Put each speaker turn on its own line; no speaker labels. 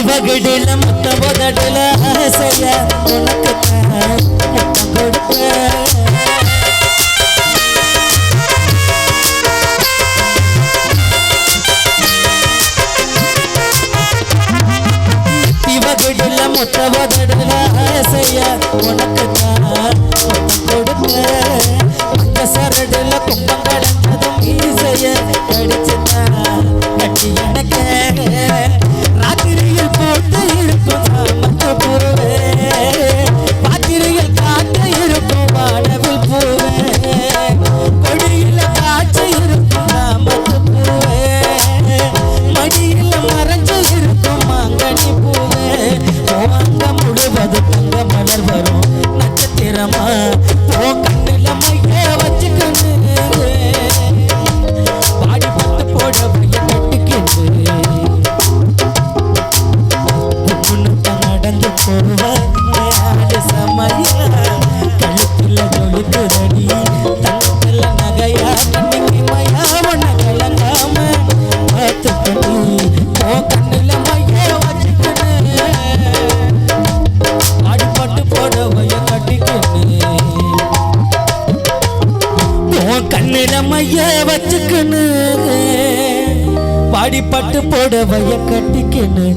இவகிடில முத்த உதடுல ஆசைய உனக்கு முத்தம் கொடுக்க இவகிடில முத்த உதடுல ஆசைய உனக்கு முத்தம் கொடுக்க அந்த சரடுல கும்பம் கடந்ததும் ஈசைய கடிச்சுதா கட்டி எனக்கு ராத்திரியில் போட்டு இருக்கும் சாமத்து பூவே பாத்திரையில் காட்டு இருக்கும் வானவில் பூவே கொடியில் காற்று இருக்கும் சாமத்து பூவே மடியில் மறைஞ்சு இருக்கும் மாங்கனி பூவே அங்க முழுவது தங்க மலர் வரும் நட்சத்திரமா போ கண்ணில மைய வச்சுக்கணும் பாடி பத்து போட பைய கட்டிக்கிட்டு நடந்து போவாடு சமயா கழுத்துல ஜொலிக்குதடி தங்கத்துல நகையா கண்ணிக்கு மயா ஒன்ன கலங்காம பார்த்துக்கணி போ கண்ணில மைய வச்சுக்கணும் அடிப்பட்டு போட பைய கட்டிக்கணும் போ கண்ணில மைய வச்சுக்கணும் பாடிப்பட்டு போட பைய கட்டிக்கணும்